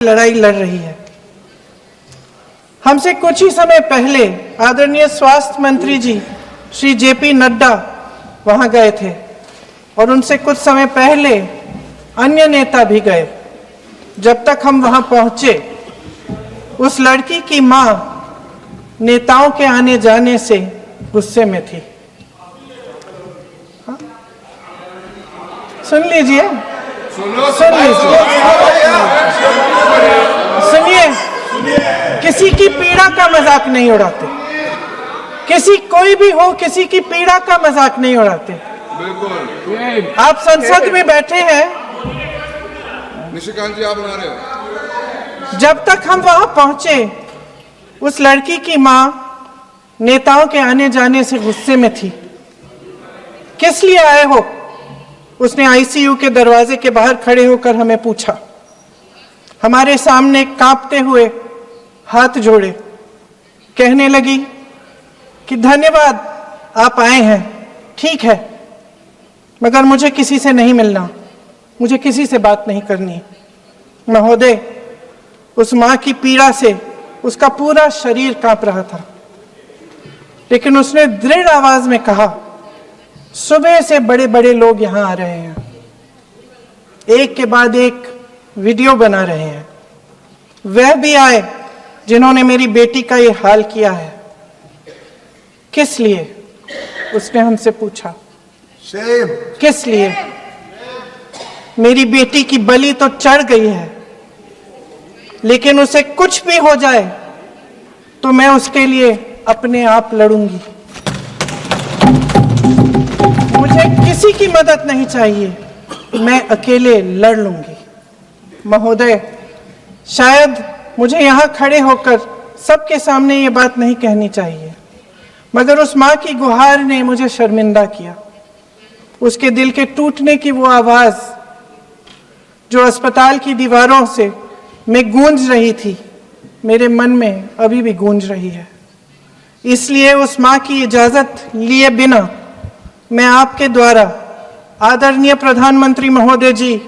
लड़ाई लड़ रही है। हमसे कुछ ही समय पहले आदरणीय स्वास्थ्य मंत्री जी श्री जेपी नड्डा वहां गए थे और उनसे कुछ समय पहले अन्य नेता भी गए। जब तक हम वहां पहुंचे, उस लड़की की मां नेताओं के आने जाने से गुस्से में थी। सुन लीजिए, सुनिए, किसी की पीड़ा का मजाक नहीं उड़ाते। कोई भी हो, किसी की पीड़ा का मजाक नहीं उड़ाते। आप संसद में बैठे हैं, निशिकांत जी आप बना रहे हो। जब तक हम वहां पहुंचे, उस लड़की की मां नेताओं के आने जाने से गुस्से में थी। किस लिए आए हो? उसने आईसीयू के दरवाजे के बाहर खड़े होकर हमें पूछा। हमारे सामने कांपते हुए हाथ जोड़े कहने लगी कि धन्यवाद, आप आए हैं, ठीक है, मगर मुझे किसी से नहीं मिलना, मुझे किसी से बात नहीं करनी। महोदय, उस मां की पीड़ा से उसका पूरा शरीर कांप रहा था, लेकिन उसने दृढ़ आवाज में कहा, सुबह से बड़े बड़े लोग यहां आ रहे हैं, एक के बाद एक वीडियो बना रहे हैं। वह भी आए जिन्होंने मेरी बेटी का ये हाल किया है। किस लिए? उसने हमसे पूछा। किस लिए? मेरी बेटी की बलि तो चढ़ गई है, लेकिन उसे कुछ भी हो जाए तो मैं उसके लिए अपने आप लड़ूंगी। मुझे किसी की मदद नहीं चाहिए, मैं अकेले लड़ लूंगी। महोदय, शायद मुझे यहां खड़े होकर सबके सामने ये बात नहीं कहनी चाहिए, मगर उस मां की गुहार ने मुझे शर्मिंदा किया। उसके दिल के टूटने की वो आवाज जो अस्पताल की दीवारों से में गूंज रही थी, मेरे मन में अभी भी गूंज रही है। इसलिए उस मां की इजाजत लिए बिना मैं आपके द्वारा आदरणीय प्रधानमंत्री महोदय जी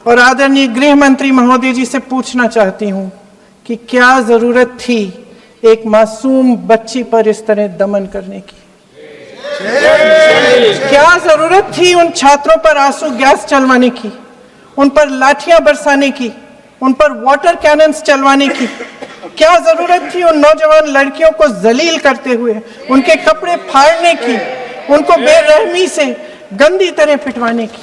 और आदरणीय गृह मंत्री महोदय जी से पूछना चाहती हूं कि क्या जरूरत थी एक मासूम बच्ची पर इस तरह दमन करने की? क्या जरूरत थी उन छात्रों पर आंसू गैस चलवाने की, उन पर लाठियां बरसाने की, उन पर वाटर कैनन्स चलवाने की? क्या जरूरत थी उन नौजवान लड़कियों को जलील करते हुए उनके कपड़े फाड़ने की, उनको बेरहमी से गंदी तरह पिटवाने की?